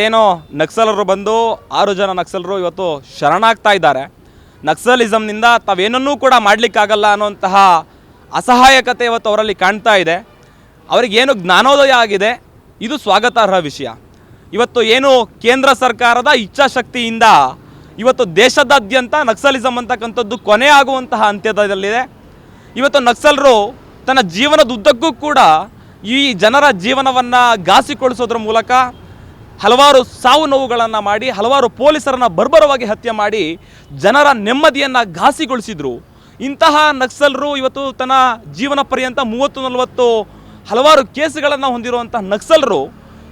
ಏನೋ ನಕ್ಸಲರು ಬಂದು 6 ಜನ ನಕ್ಸಲರು ಇವತ್ತು ಶರಣಾಗ್ತಾ ಇದ್ದಾರೆ. ನಕ್ಸಲಿಸಮ್ನಿಂದ ತಾವೇನನ್ನೂ ಕೂಡ ಮಾಡಲಿಕ್ಕಾಗಲ್ಲ ಅನ್ನುವಂತಹ ಅಸಹಾಯಕತೆ ಇವತ್ತು ಅವರಲ್ಲಿ ಕಾಣ್ತಾ ಇದೆ. ಅವರಿಗೇನು ಜ್ಞಾನೋದಯ ಆಗಿದೆ, ಇದು ಸ್ವಾಗತಾರ್ಹ ವಿಷಯ. ಇವತ್ತು ಏನು ಕೇಂದ್ರ ಸರ್ಕಾರದ ಇಚ್ಛಾಶಕ್ತಿಯಿಂದ ಇವತ್ತು ದೇಶದಾದ್ಯಂತ ನಕ್ಸಲಿಸಮ್ ಅಂತಕ್ಕಂಥದ್ದು ಕೊನೆ ಆಗುವಂತಹ ಅಂತ್ಯದಲ್ಲಿದೆ. ಇವತ್ತು ನಕ್ಸಲರು ತನ್ನ ಜೀವನದುದ್ದಕ್ಕೂ ಕೂಡ ಈ ಜನರ ಜೀವನವನ್ನು ಘಾಸಿಗೊಳಿಸೋದ್ರ ಮೂಲಕ ಹಲವಾರು ಸಾವು ನೋವುಗಳನ್ನು ಮಾಡಿ, ಹಲವಾರು ಪೊಲೀಸರನ್ನು ಬರ್ಬರವಾಗಿ ಹತ್ಯೆ ಮಾಡಿ ಜನರ ನೆಮ್ಮದಿಯನ್ನು ಘಾಸಿಗೊಳಿಸಿದರು. ಇಂತಹ ನಕ್ಸಲರು ಇವತ್ತು ತನ್ನ ಜೀವನ ಪರ್ಯಂತ 30-40 ಹಲವಾರು ಕೇಸುಗಳನ್ನು ಹೊಂದಿರುವಂಥ ನಕ್ಸಲರು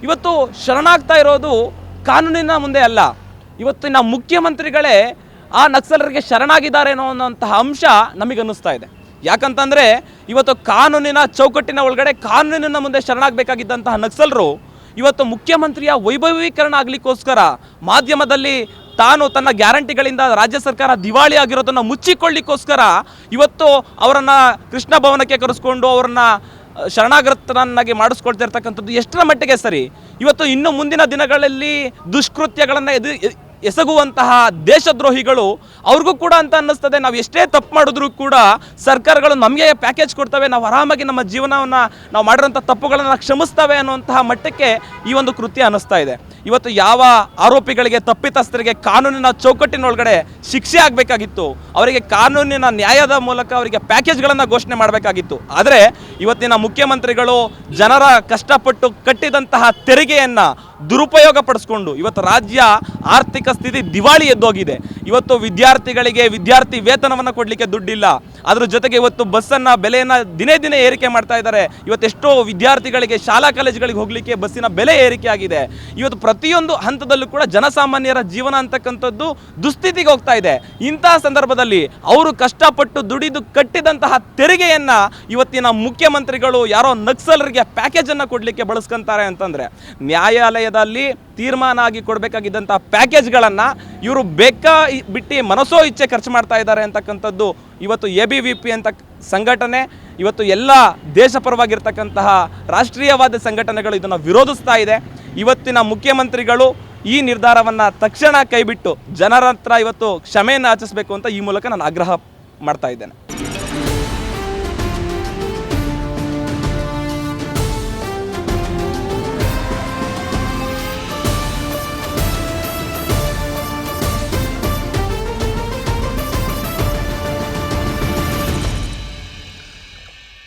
ಇವತ್ತು ಶರಣಾಗ್ತಾ ಇರೋದು ಕಾನೂನಿನ ಮುಂದೆ ಅಲ್ಲ. ಇವತ್ತಿನ ಮುಖ್ಯಮಂತ್ರಿಗಳೇ ಆ ನಕ್ಸಲರಿಗೆ ಶರಣಾಗಿದ್ದಾರೇನೋ ಅನ್ನೋಂತಹ ಅಂಶ ನಮಗನ್ನಿಸ್ತಾ ಇದೆ. ಯಾಕಂತಂದರೆ ಇವತ್ತು ಕಾನೂನಿನ ಚೌಕಟ್ಟಿನ ಒಳಗಡೆ ಕಾನೂನಿನ ಮುಂದೆ ಶರಣಾಗಬೇಕಾಗಿದ್ದಂತಹ ನಕ್ಸಲರು ಇವತ್ತು ಮುಖ್ಯಮಂತ್ರಿಯ ವೈಭವೀಕರಣ ಆಗಲಿಕ್ಕೋಸ್ಕರ ಮಾಧ್ಯಮದಲ್ಲಿ ತಾನು ತನ್ನ ಗ್ಯಾರಂಟಿಗಳಿಂದ ರಾಜ್ಯ ಸರ್ಕಾರ ದಿವಾಳಿ ಆಗಿರೋದನ್ನು ಮುಚ್ಚಿಕೊಳ್ಳಿಕ್ಕೋಸ್ಕರ ಇವತ್ತು ಅವರನ್ನು ಕೃಷ್ಣ ಭವನಕ್ಕೆ ಕರೆಸ್ಕೊಂಡು ಅವರನ್ನು ಶರಣಾಗತರನ್ನಾಗಿ ಮಾಡಿಸ್ಕೊಳ್ತಿರ್ತಕ್ಕಂಥದ್ದು ಎಷ್ಟರ ಮಟ್ಟಿಗೆ ಸರಿ? ಇವತ್ತು ಇನ್ನು ಮುಂದಿನ ದಿನಗಳಲ್ಲಿ ದುಷ್ಕೃತ್ಯಗಳನ್ನು ಎಸಗುವಂತಹ ದೇಶದ್ರೋಹಿಗಳು ಅವ್ರಿಗೂ ಕೂಡ ಅಂತ ಅನ್ನಿಸ್ತದೆ, ನಾವು ಎಷ್ಟೇ ತಪ್ಪು ಮಾಡಿದ್ರೂ ಕೂಡ ಸರ್ಕಾರಗಳು ನಮಗೆ ಪ್ಯಾಕೇಜ್ ಕೊಡ್ತವೆ, ನಾವು ಆರಾಮಾಗಿ ನಮ್ಮ ಜೀವನವನ್ನು ನಾವು ಮಾಡಿರೋಂಥ ತಪ್ಪುಗಳನ್ನು ಕ್ಷಮಿಸ್ತವೆ ಅನ್ನುವಂತಹ ಮಟ್ಟಕ್ಕೆ ಈ ಒಂದು ಕೃತ್ಯ ಅನ್ನಿಸ್ತಾ ಇದೆ. ಇವತ್ತು ಯಾವ ಆರೋಪಿಗಳಿಗೆ, ತಪ್ಪಿತಸ್ಥರಿಗೆ ಕಾನೂನಿನ ಚೌಕಟ್ಟಿನೊಳಗಡೆ ಶಿಕ್ಷೆ ಆಗಬೇಕಾಗಿತ್ತು, ಅವರಿಗೆ ಕಾನೂನಿನ ನ್ಯಾಯದ ಮೂಲಕ ಅವರಿಗೆ ಪ್ಯಾಕೇಜ್ಗಳನ್ನು ಘೋಷಣೆ ಮಾಡಬೇಕಾಗಿತ್ತು. ಆದರೆ ಇವತ್ತಿನ ಮುಖ್ಯಮಂತ್ರಿಗಳು ಜನರ ಕಷ್ಟಪಟ್ಟು ಕಟ್ಟಿದಂತಹ ತೆರಿಗೆಯನ್ನು ದುರುಪಯೋಗ ಪಡಿಸ್ಕೊಂಡು ಇವತ್ತು ರಾಜ್ಯ ಆರ್ಥಿಕ ಸ್ಥಿತಿ ದಿವಾಳಿ ಎದ್ದೋಗಿದೆ. ಇವತ್ತು ವಿದ್ಯಾರ್ಥಿಗಳಿಗೆ ವಿದ್ಯಾರ್ಥಿ ವೇತನವನ್ನು ಕೊಡಲಿಕ್ಕೆ ದುಡ್ಡಿಲ್ಲ. ಅದ್ರ ಜೊತೆಗೆ ಇವತ್ತು ಬಸ್ಸನ್ನು ಬೆಲೆಯನ್ನು ದಿನೇ ದಿನೇ ಏರಿಕೆ ಮಾಡ್ತಾ ಇದ್ದಾರೆ. ಇವತ್ತೆಷ್ಟೋ ವಿದ್ಯಾರ್ಥಿಗಳಿಗೆ ಶಾಲಾ ಕಾಲೇಜುಗಳಿಗೆ ಹೋಗಲಿಕ್ಕೆ ಬಸ್ಸಿನ ಬೆಲೆ ಏರಿಕೆ ಆಗಿದೆ. ಇವತ್ತು ಪ್ರತಿಯೊಂದು ಹಂತದಲ್ಲೂ ಕೂಡ ಜನಸಾಮಾನ್ಯರ ಜೀವನ ಅಂತಕ್ಕಂಥದ್ದು ದುಸ್ಥಿತಿಗೆ ಹೋಗ್ತಾ ಇದೆ. ಇಂತಹ ಸಂದರ್ಭದಲ್ಲಿ ಅವರು ಕಷ್ಟಪಟ್ಟು ದುಡಿದು ಕಟ್ಟಿದಂತಹ ತೆರಿಗೆಯನ್ನು ಇವತ್ತಿನ ಮುಖ್ಯಮಂತ್ರಿಗಳು ಯಾರೋ ನಕ್ಸಲರಿಗೆ ಪ್ಯಾಕೇಜನ್ನು ಕೊಡಲಿಕ್ಕೆ ಬಳಸ್ಕೊಂತಾರೆ ಅಂತಂದರೆ, ನ್ಯಾಯಾಲಯದಲ್ಲಿ ತೀರ್ಮಾನ ಆಗಿ ಕೊಡಬೇಕಾಗಿದ್ದಂಥ ಪ್ಯಾಕೇಜ್ಗಳನ್ನು ಇವರು ಬಿಟ್ಟು ಮನಸೋ ಇಚ್ಛೆ ಖರ್ಚು ಮಾಡ್ತಾ ಇದ್ದಾರೆ ಅಂತಕ್ಕಂಥದ್ದು ಇವತ್ತು ABVP ಅಂತ ಸಂಘಟನೆ, ಇವತ್ತು ಎಲ್ಲ ದೇಶಪರವಾಗಿರ್ತಕ್ಕಂತಹ ರಾಷ್ಟ್ರೀಯವಾದ ಸಂಘಟನೆಗಳು ಇದನ್ನು ವಿರೋಧಿಸ್ತಾ ಇದೆ. ಇವತ್ತಿನ ಮುಖ್ಯಮಂತ್ರಿಗಳು ಈ ನಿರ್ಧಾರವನ್ನು ತಕ್ಷಣ ಕೈಬಿಟ್ಟು ಜನರ ಹತ್ರ ಇವತ್ತು ಕ್ಷಮೆಯನ್ನು ಯಾಚಿಸಬೇಕು ಅಂತ ಈ ಮೂಲಕ ನಾನು ಆಗ್ರಹ ಮಾಡ್ತಾ ಇದ್ದೇನೆ.